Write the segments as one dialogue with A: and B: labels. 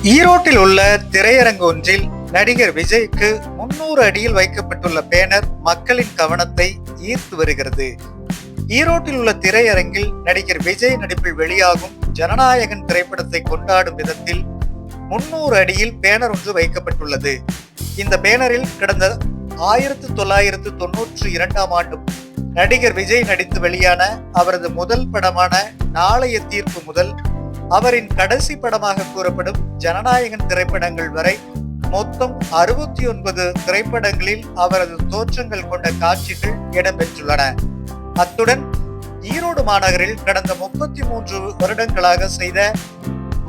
A: ஈரோட்டில் உள்ள திரையரங்கு ஒன்றில் நடிகர் விஜய்க்கு 300 அடியில் வைக்கப்பட்டுள்ள பேனர் மக்களின் கவனத்தை ஈர்த்து வருகிறது. ஈரோட்டில் உள்ள திரையரங்கில் நடிகர் விஜய் நடிப்பில் வெளியாகும் ஜனநாயகன் திரைப்படத்தை கொண்டாடும் விதத்தில் 300 அடியில் பேனர் ஒன்று வைக்கப்பட்டுள்ளது. இந்த பேனரில் கடந்த 1992ஆம் ஆண்டும் நடிகர் விஜய் நடித்து வெளியான அவரது முதல் படமான நாளைய தீர்ப்பு முதல் அவரின் கடைசி படமாக கூறப்படும் ஜனநாயகன் திரைப்படங்கள் வரை மொத்தம் 69 திரைப்படங்களில் அவரது தோற்றங்கள் கொண்ட காட்சிகள் இடம்பெற்றுள்ளன. அத்துடன் ஈரோடு மாநகரில் கடந்த 33 வருடங்களாக செய்த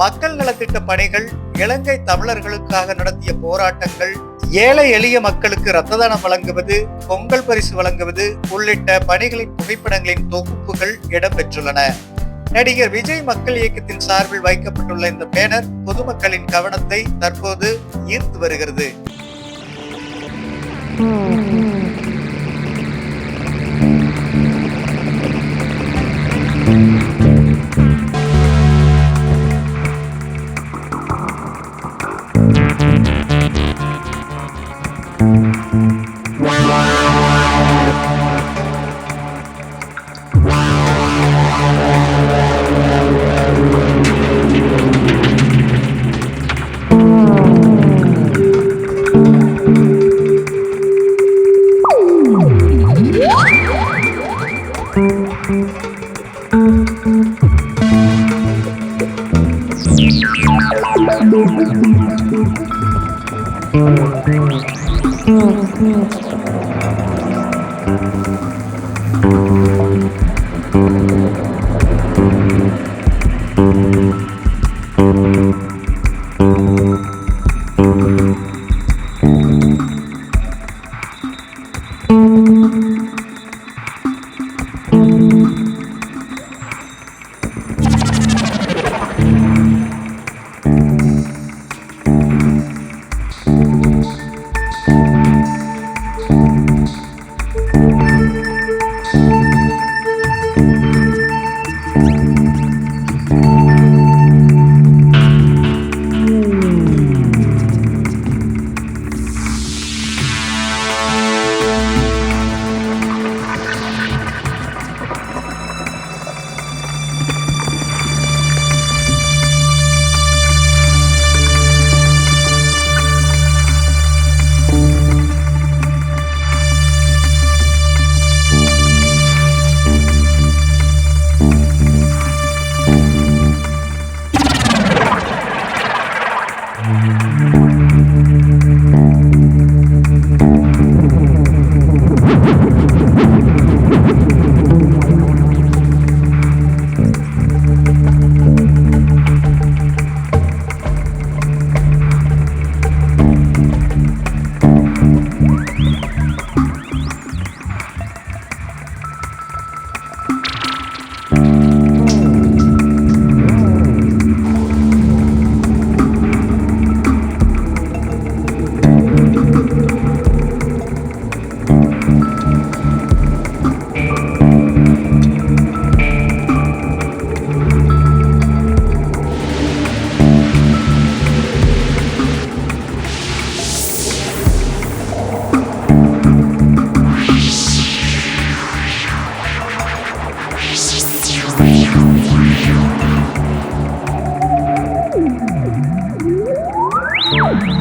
A: மக்கள் நலத்திட்ட பணிகள், இலங்கை தமிழர்களுக்காக நடத்திய போராட்டங்கள், ஏழை எளிய மக்களுக்கு இரத்த தானம் வழங்குவது, பொங்கல் பரிசு வழங்குவது உள்ளிட்ட பணிகளின் புகைப்படங்களின் தொகுப்புகள் இடம்பெற்றுள்ளன. நடிகர் விஜய் மக்கள் இயக்கத்தின் சார்பில் வைக்கப்பட்டுள்ள இந்த பேனர் பொதுமக்களின் கவனத்தை தற்போது ஈர்த்து வருகிறது.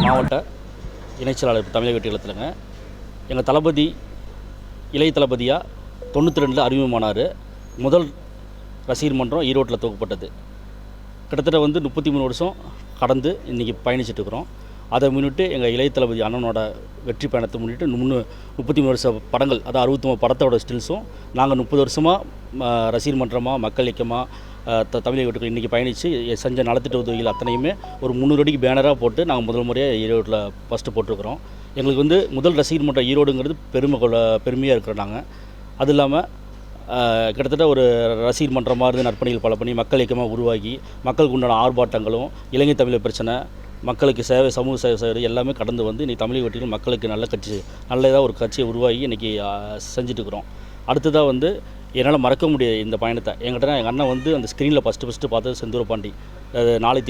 B: மாவட்ட இணைச்செயலாளர் தமிழக வெற்றிகளத்துலங்க எங்கள் தளபதி இளைய தளபதியாக 92 அறிமுகமானார். முதல் ரசிகர் மன்றம் ஈரோட்டில் துவக்கப்பட்டது. கிட்டத்தட்ட 33 வருஷம் கடந்து இன்றைக்கி பயணிச்சிட்ருக்குறோம். அதை முன்னிட்டு எங்கள் இளைய தளபதி அண்ணனோட வெற்றி பயணத்தை முன்னிட்டு 33 வருஷ படங்கள், அதாவது 63 படத்தோட ஸ்டில்ஸும் நாங்கள் 30 வருஷமாக ரசிகர் மன்றமாக மக்கள் இயக்கமாக தமிழக வீட்டுக்கு இன்றைக்கி பயணித்து செஞ்ச நலத்திட்ட உதவிகள் அத்தனையுமே ஒரு 300 அடிக்கு பேனராக போட்டு நாங்கள் முதல் முறையாக ஈரோட்டில் ஃபஸ்ட்டு போட்டிருக்கிறோம். எங்களுக்கு முதல் ரசிகர் மன்றம் ஈரோடுங்கிறது பெருமையாக இருக்கிறோம் நாங்கள். அது இல்லாமல் கிட்டத்தட்ட ஒரு ரசிகர் மன்றமாக இருந்து நற்பணிகள் பல பண்ணி மக்கள் இயக்கமாக உருவாகி மக்களுக்கு உண்டான ஆர்ப்பாட்டங்களும், இலங்கை தமிழர் பிரச்சனை, மக்களுக்கு சேவை, சமூக சேவை செய்கிறது எல்லாமே கடந்து வந்து இன்றைக்கி தமிழக வெற்றிகள் மக்களுக்கு நல்லதாக ஒரு கட்சியை உருவாகி இன்றைக்கி செஞ்சுட்டுருக்குறோம். அடுத்ததாக என்னால் மறக்க முடியாது இந்த பயணத்தை. என்கிட்ட எங்கள் அண்ணன் அந்த ஸ்க்ரீனில் ஃபஸ்ட்டு பார்த்தது செந்தூர பாண்டி. நாளை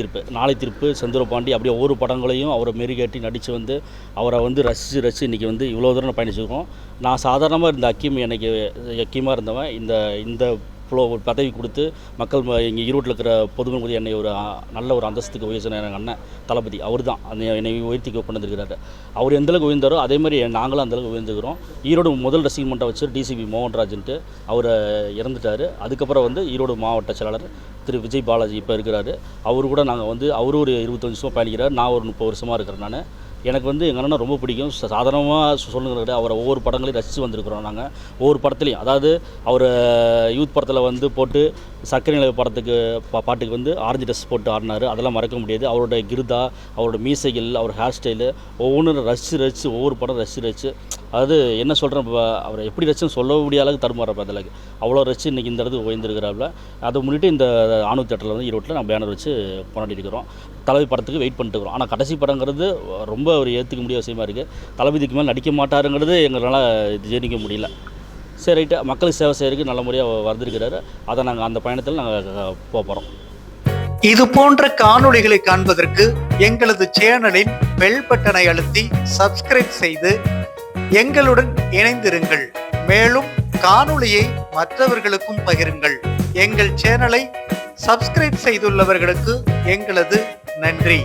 B: தீர்ப்பு செந்தூர பாண்டி அப்படியே ஒவ்வொரு படங்களையும் அவரை மெருகேற்றி நடித்து வந்து அவரை வந்து ரசித்து இன்றைக்கி வந்து இவ்வளோ தூரம் பயணிச்சிருக்கோம். நான் சாதாரணமாக இருந்த அக்கீமாக இருந்தவன் இந்த இவ்வளோ ஒரு பதவி கொடுத்து மக்கள் இங்கே ஈரோட்டில் இருக்கிற பொதுமக்கள் வந்து என்னை ஒரு நல்ல ஒரு அந்தஸ்துக்கு உயர்த்தின எங்கள் அண்ணன் தளபதி அவர் தான் என்னை உயர்த்தி கொண்டு வந்திருக்கிறாரு. அவர் எந்தளவுக்கு உயர்ந்தாரோ அதே மாதிரி நாங்களும் அந்தளவுக்கு உயர்ந்துக்கிறோம். ஈரோடு முதல் ரசிகர் மன்றம் வச்சு டிசிபி மோகன்ராஜன்ட்டு அவர் இறந்துட்டார். அதுக்கப்புறம் வந்து ஈரோடு மாவட்ட செயலாளர் திரு விஜய் பாலாஜி இப்போ இருக்கிறாரு. அவர் கூட நாங்கள் வந்து அவரும் ஒரு 25 வருஷமாக பயணிக்கிறார். நான் ஒரு 30 வருஷமாக இருக்கிறேன். நான் எனக்கு வந்து எங்கள் அண்ணனை ரொம்ப பிடிக்கும். சாதாரணமாக சொல்லுங்கிறத அவரை ஒவ்வொரு படங்களையும் ரசித்து வந்திருக்கிறோம். நாங்கள் ஒவ்வொரு படத்துலையும் அதாவது அவர் யூத் படத்தில் வந்து போட்டு சர்க்கரை நிலவு படத்துக்கு பாட்டுக்கு வந்து ஆரஞ்சு ட்ரெஸ் போட்டு ஆடினார். அதெல்லாம் மறக்க முடியாது. அவரோட கிருதா, அவரோட மீசைகள், அவர் ஹேர் ஸ்டைலு ஒவ்வொன்றும் ரசித்து ஒவ்வொரு படம் ரசித்து அதாவது என்ன சொல்கிறேன், அவரை எப்படி ரசிச்சுன்னு சொல்ல முடியாத அளவுக்கு தருமாறப்ப அதில் அவ்வளோ ரசித்து இன்றைக்கி இந்த இடத்துக்கு உயர்ந்திருக்கிறாப்புல. அதை முன்னிட்டு இந்த ஆணு தேட்டரில் வந்து ஈரோட்டில் நான் பேனர் வச்சு கொண்டாடிட்டு இருக்கிறோம். தளபதி படத்துக்கு வெயிட் பண்ணிட்டு இருக்கிறோம். ஆனால் கடைசி படங்கிறது ரொம்ப ஒரு ஏற்றுக்க முடியாத விஷயமா இருக்குது. தளபதிக்கு மேலே நடிக்க மாட்டாருங்கிறது எங்களால் ஜீர்ணிக்க முடியல. சரி ரைட்டு, மக்களுக்கு சேவை செய்யறதுக்கு நல்ல முறையாக வந்திருக்கிறாரு. அதை நாங்கள் அந்த பயணத்தில் நாங்கள் போகிறோம்.
A: இது போன்ற காணொளிகளை காண்பதற்கு எங்களது சேனலின் பெல் பட்டனை அழுத்தி சப்ஸ்கிரைப் செய்து எங்களுடன் இணைந்திருங்கள். மேலும் காணொளியை மற்றவர்களுக்கும் பகிருங்கள். எங்கள் சேனலை சப்ஸ்கிரைப் செய்துள்ளவர்களுக்கு எங்களது நன்றி.